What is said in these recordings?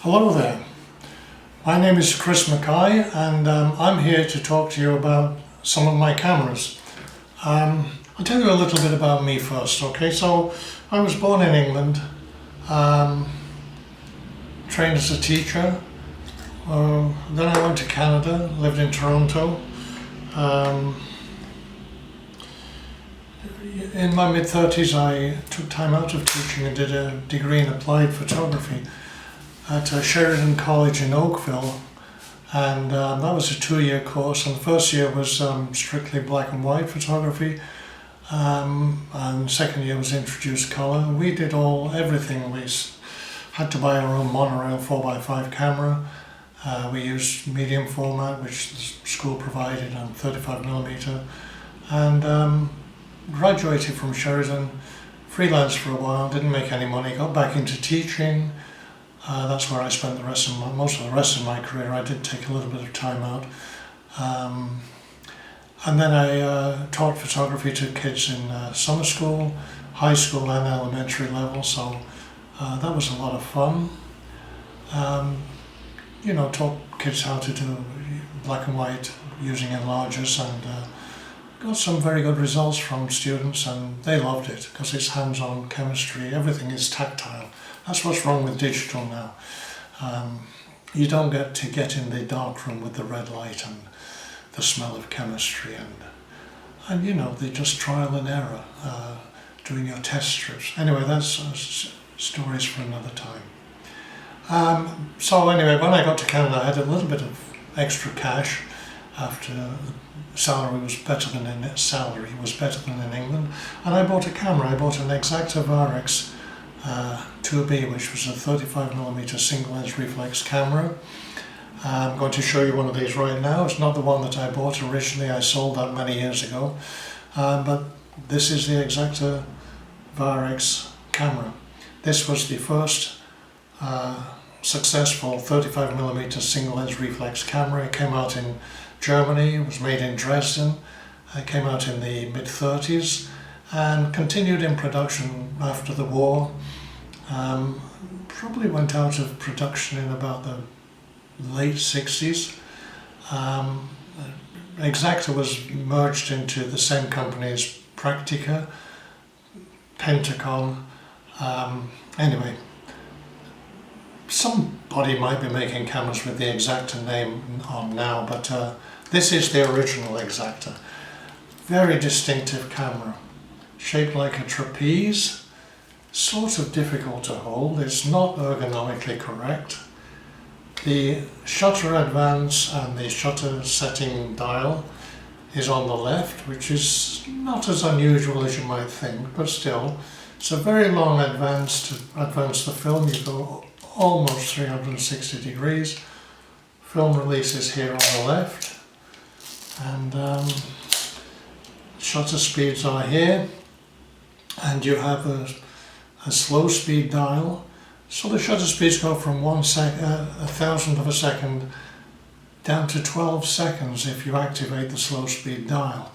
Hello there, my name is Chris Mackay and I'm here to talk to you about some of my cameras. I'll tell you a little bit about me first, okay? So I was born in England, trained as a teacher, then I went to Canada, lived in Toronto. In my mid-30s I took time out of teaching and did a degree in applied photography at Sheridan College in Oakville, and that was a 2-year course, and the first year was strictly black and white photography, and second year was introduced colour. We did everything. We had to buy our own monorail 4x5 camera. We used medium format, which the school provided, and 35mm, and graduated from Sheridan, freelanced for a while, didn't make any money, got back into teaching. That's where I spent most of the rest of my career. I did take a little bit of time out. And then I taught photography to kids in summer school, high school and elementary level, so that was a lot of fun. Taught kids how to do black and white using enlargers, and got some very good results from students, and they loved it because it's hands-on chemistry, everything is tactile. That's what's wrong with digital now. You don't get to get in the dark room with the red light and the smell of chemistry, and they just trial and error, doing your test strips. Anyway, that's stories for another time. So anyway, when I got to Canada I had a little bit of extra cash after salary was better than in England, and I bought a camera. I bought an Exakta Varex 2B, which was a 35mm single lens reflex camera. I'm going to show you one of these right now. It's not the one that I bought originally. I sold that many years ago, but this is the Exakta Varex camera. This was the first successful 35mm single lens reflex camera. It came out in Germany, it was made in Dresden. It came out in the mid-30s and continued in production after the war. Probably went out of production in about the late 60s. Exakta was merged into the same company as Praktica, Pentacon. Anyway, somebody might be making cameras with the Exakta name on now, but this is the original Exakta. Very distinctive camera, shaped like a trapeze, sort of difficult to hold. It's not ergonomically correct. The shutter advance and the shutter setting dial is on the left, which is not as unusual as you might think, but still, it's a very long advance to advance the film. You go almost 360 degrees. Film release is here on the left, and shutter speeds are here, and you have a slow speed dial, so the shutter speeds go from 1/1000th of a second down to 12 seconds if you activate the slow speed dial,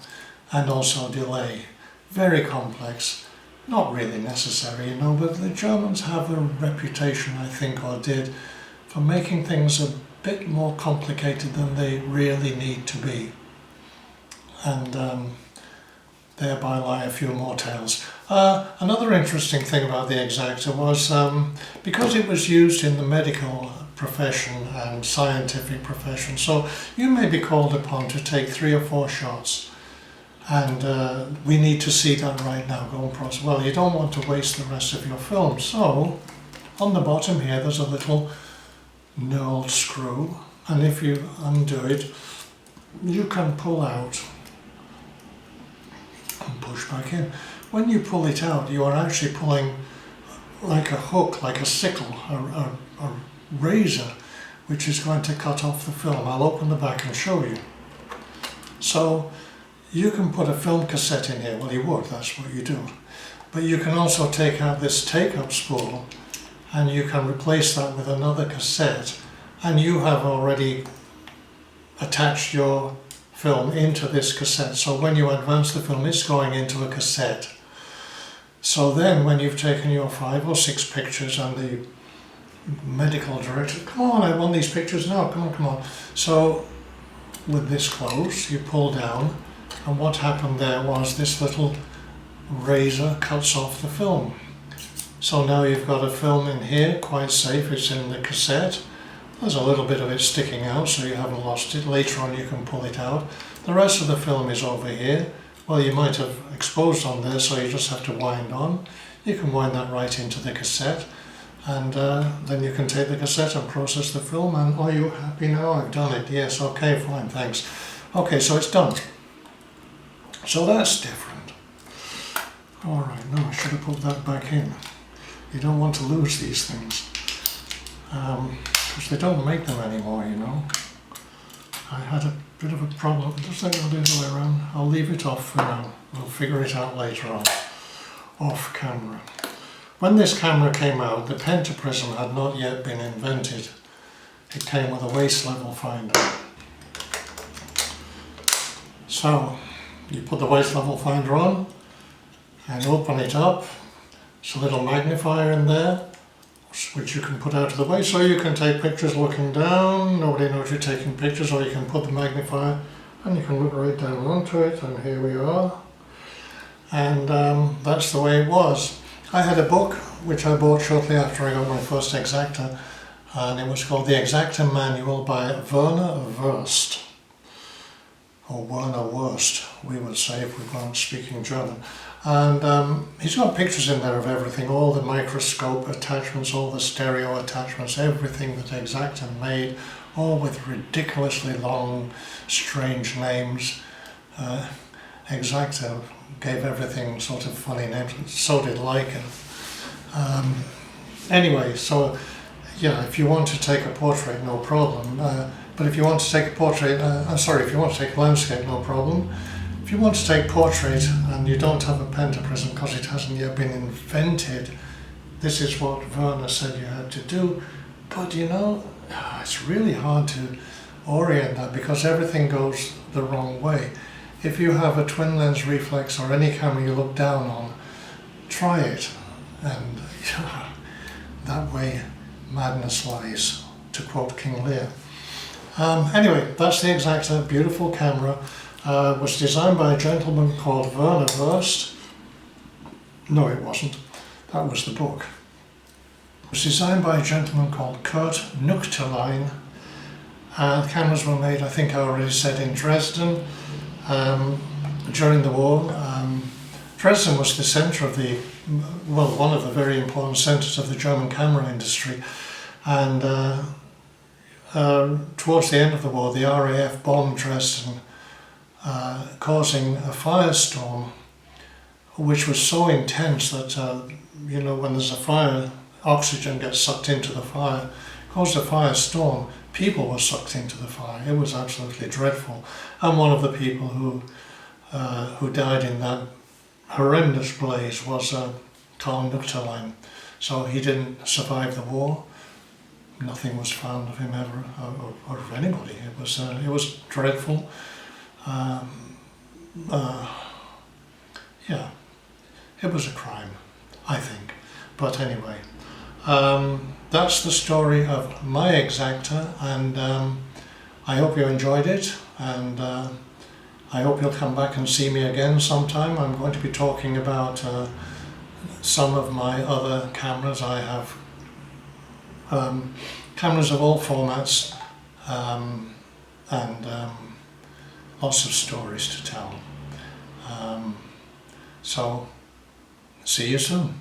and also delay. Very complex, not really necessary, but the Germans have a reputation, I think, or did, for making things a bit more complicated than they really need to be, and thereby lie a few more tales. Another interesting thing about the Exakta was because it was used in the medical profession and scientific profession, so you may be called upon to take 3 or 4 shots, and we need to see that right now. Go and process. Well, you don't want to waste the rest of your film, so on the bottom here there's a little knurled screw, and if you undo it you can pull out and push back in. When you pull it out, you are actually pulling like a hook, like a sickle, a razor, which is going to cut off the film. I'll open the back and show you. So you can put a film cassette in here. Well, you would, that's what you do. But you can also take out this take-up spool, and you can replace that with another cassette, and you have already attached your film into this cassette. So when you advance the film, it's going into a cassette. So then when you've taken your 5 or 6 pictures and the medical director, come on, I want these pictures now, come on, come on. So with this close, you pull down, and what happened there was this little razor cuts off the film. So now you've got a film in here, quite safe, it's in the cassette. There's a little bit of it sticking out, so you haven't lost it. Later on you can pull it out. The rest of the film is over here. Well, you might have exposed on there, so you just have to wind on. You can wind that right into the cassette, and then you can take the cassette and process the film. And are you happy now? I've done it. Yes, okay, fine, thanks. Okay, so it's done. So that's different. Alright, no, I should have put that back in. You don't want to lose these things. Because they don't make them anymore, you know. I had a bit of a problem. Just think I'll do the other way around. I'll leave it off for now. We'll figure it out later on, off camera. When this camera came out, the pentaprism had not yet been invented. It came with a waist level finder. So, you put the waist level finder on and open it up. There's a little magnifier in there, which you can put out of the way, so you can take pictures looking down, nobody knows you're taking pictures, or you can put the magnifier and you can look right down onto it, and here we are. And that's the way it was. I had a book which I bought shortly after I got my first Exakta, and it was called The Exakta Manual by Werner Wurst, or Werner Wurst, we would say if we weren't speaking German. And he's got pictures in there of everything, all the microscope attachments, all the stereo attachments, everything that Exakta made, all with ridiculously long, strange names. Exakta gave everything sort of funny names, so did Leica. Anyway, so yeah, if you want to take a portrait, no problem. But if you want to take a portrait, if you want to take a landscape, no problem. If you want to take portrait and you don't have a pentaprism because it hasn't yet been invented, this is what Werner said you had to do. But you know, it's really hard to orient that because everything goes the wrong way. If you have a twin lens reflex or any camera you look down on, try it, and that way madness lies, to quote King Lear. Anyway, that's the Exakta, beautiful camera. Was designed by a gentleman called Werner Wurst. No, it wasn't. That was the book. It was designed by a gentleman called Kurt Nuchterlein. Cameras were made, I think I already said, in Dresden during the war. Dresden was the centre of the, well, one of the very important centres of the German camera industry. And towards the end of the war, the RAF bombed Dresden, causing a firestorm, which was so intense that, you know, when there's a fire, oxygen gets sucked into the fire, caused a firestorm. People were sucked into the fire. It was absolutely dreadful. And one of the people who died in that horrendous blaze was Karl Nuchterlein. So he didn't survive the war. Nothing was found of him ever, or of anybody. It was dreadful. Yeah, it was a crime, I think. But anyway, that's the story of my Exakta, and I hope you enjoyed it, and I hope you'll come back and see me again sometime. I'm going to be talking about some of my other cameras. I have cameras of all formats, and lots of stories to tell. So, see you soon.